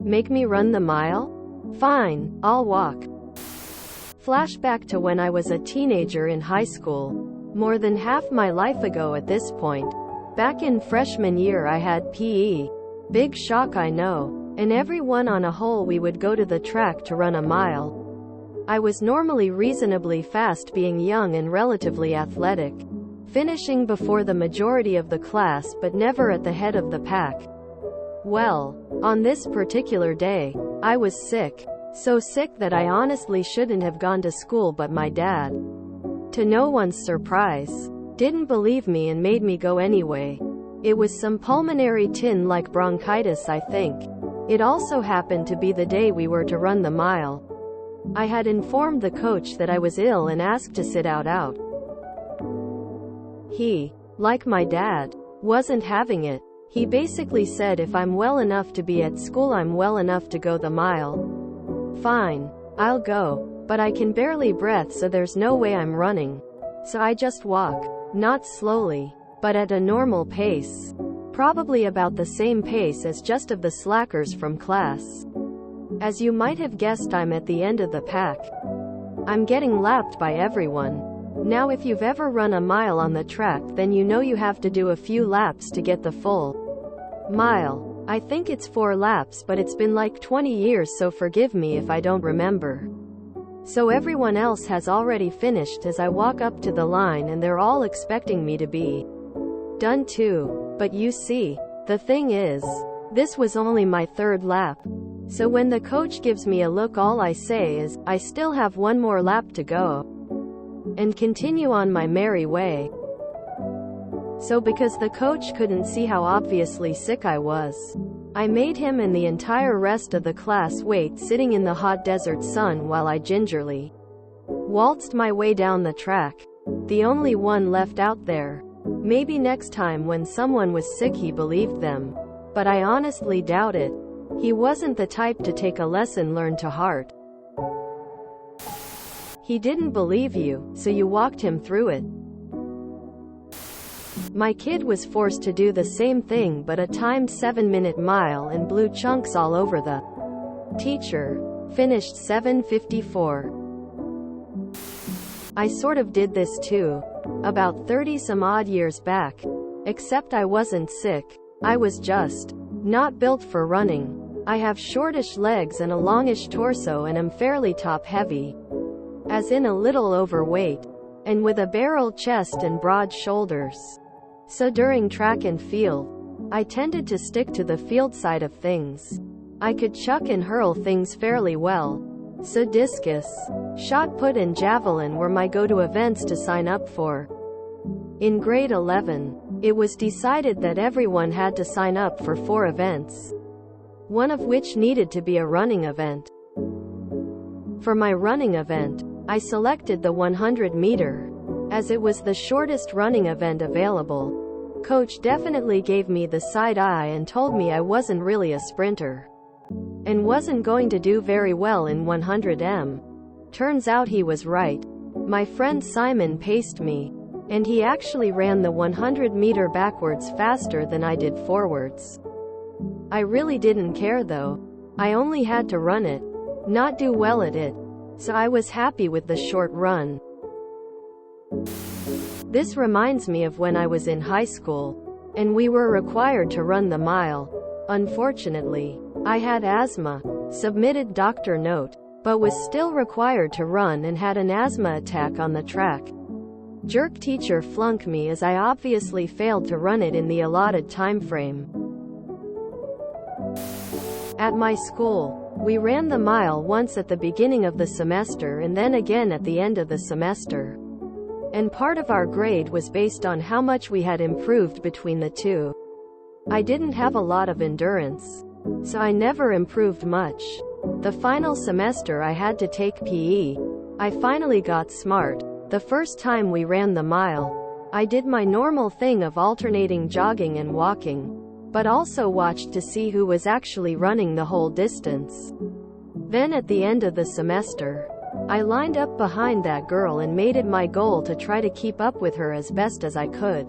Make me run the mile? Fine, I'll walk. Flashback to when I was a teenager in high school. More than half my life ago at this point. Back in freshman year I had PE. Big shock, I know. And everyone on a whole we would go to the track to run a mile. I was normally reasonably fast, being young and relatively athletic. Finishing before the majority of the class but never at the head of the pack. Well, on this particular day, I was sick. So sick that I honestly shouldn't have gone to school, but my dad, to no one's surprise, didn't believe me and made me go anyway. It was some pulmonary tin-like bronchitis, I think. It also happened to be the day we were to run the mile. I had informed the coach that I was ill and asked to sit out. He, like my dad, wasn't having it. He basically said if I'm well enough to be at school, I'm well enough to go the mile. Fine, I'll go, but I can barely breathe, so there's no way I'm running. So I just walk, not slowly, but at a normal pace. Probably about the same pace as just of the slackers from class. As you might have guessed, I'm at the end of the pack. I'm getting lapped by everyone. Now if you've ever run a mile on the track, then you know you have to do a few laps to get the full mile. I think it's 4 laps, but it's been like 20 years, so forgive me if I don't remember. So everyone else has already finished as I walk up to the line, and they're all expecting me to be done too. But you see, the thing is, this was only my 3rd lap. So when the coach gives me a look, all I say is, I still have 1 more lap to go, and continue on my merry way. So because the coach couldn't see how obviously sick I was, I made him and the entire rest of the class wait sitting in the hot desert sun while I gingerly waltzed my way down the track, the only one left out there. Maybe next time when someone was sick he believed them, but I honestly doubt it. He wasn't the type to take a lesson learned to heart. He didn't believe you, so you walked him through it. My kid was forced to do the same thing, but a timed 7-minute mile and blew chunks all over the teacher. Finished 7:54. I sort of did this too, about 30 some odd years back. Except I wasn't sick. I was just not built for running. I have shortish legs and a longish torso and am fairly top-heavy, as in a little overweight, and with a barrel chest and broad shoulders. So during track and field, I tended to stick to the field side of things. I could chuck and hurl things fairly well. So discus, shot put and javelin were my go-to events to sign up for. In grade 11, it was decided that everyone had to sign up for 4 events, one of which needed to be a running event. For my running event, I selected the 100-meter, as it was the shortest running event available. Coach definitely gave me the side eye and told me I wasn't really a sprinter, and wasn't going to do very well in 100m. Turns out he was right. My friend Simon paced me, and he actually ran the 100-meter backwards faster than I did forwards. I really didn't care though. I only had to run it, not do well at it. So I was happy with the short run. This reminds me of when I was in high school, and we were required to run the mile. Unfortunately, I had asthma, submitted doctor note, but was still required to run and had an asthma attack on the track. Jerk teacher flunked me as I obviously failed to run it in the allotted time frame. At my school, we ran the mile once at the beginning of the semester and then again at the end of the semester. And part of our grade was based on how much we had improved between the two. I didn't have a lot of endurance, so I never improved much. The final semester I had to take PE. I finally got smart. The first time we ran the mile, I did my normal thing of alternating jogging and walking, but also watched to see who was actually running the whole distance. Then at the end of the semester, I lined up behind that girl and made it my goal to try to keep up with her as best as I could.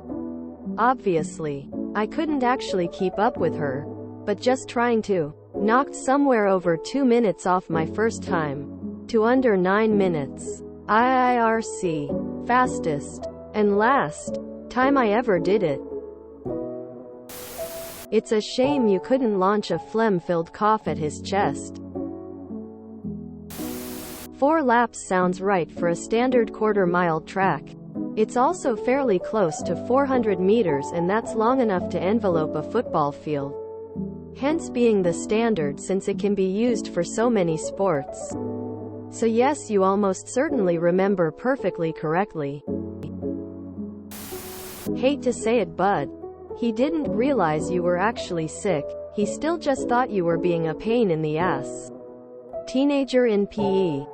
Obviously, I couldn't actually keep up with her, but just trying to. Knocked somewhere over 2 minutes off my first time, to under 9 minutes. IIRC. Fastest. And last time I ever did it. It's a shame you couldn't launch a phlegm-filled cough at his chest. 4 laps sounds right for a standard quarter-mile track. It's also fairly close to 400 meters, and that's long enough to envelope a football field. Hence being the standard, since it can be used for so many sports. So yes, you almost certainly remember perfectly correctly. Hate to say it, bud. He didn't realize you were actually sick. He still just thought you were being a pain in the ass. Teenager in PE.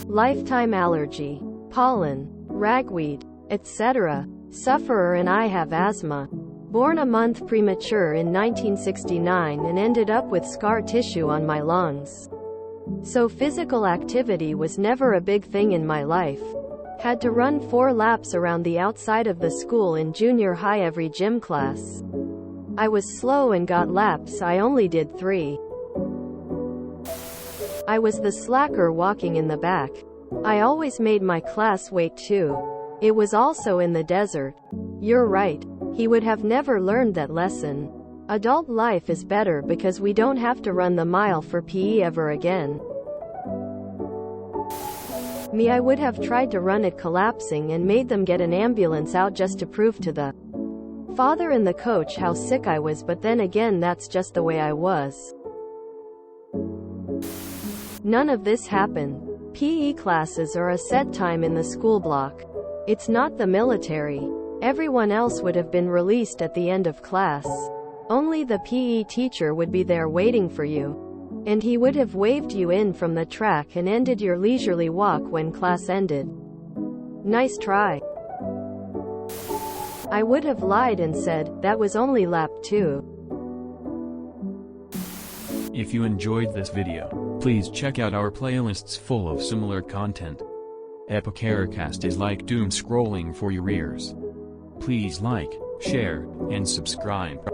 Lifetime allergy. Pollen. Ragweed. Etc. Sufferer, and I have asthma. Born a month premature in 1969 and ended up with scar tissue on my lungs. So physical activity was never a big thing in my life. Had to run 4 laps around the outside of the school in junior high every gym class. I was slow and got laps, I only did 3. I was the slacker walking in the back. I always made my class wait too. It was also in the desert. You're right. He would have never learned that lesson. Adult life is better because we don't have to run the mile for PE ever again. Me, I would have tried to run it collapsing and made them get an ambulance out just to prove to the father and the coach how sick I was, but then again, that's just the way I was. None of this happened. PE classes are a set time in the school block. It's not the military. Everyone else would have been released at the end of class. Only the PE teacher would be there waiting for you. And he would have waved you in from the track and ended your leisurely walk when class ended. Nice try. I would have lied and said, that was only lap 2. If you enjoyed this video, please check out our playlists full of similar content. Epicaricast is like doom scrolling for your ears. Please like, share, and subscribe.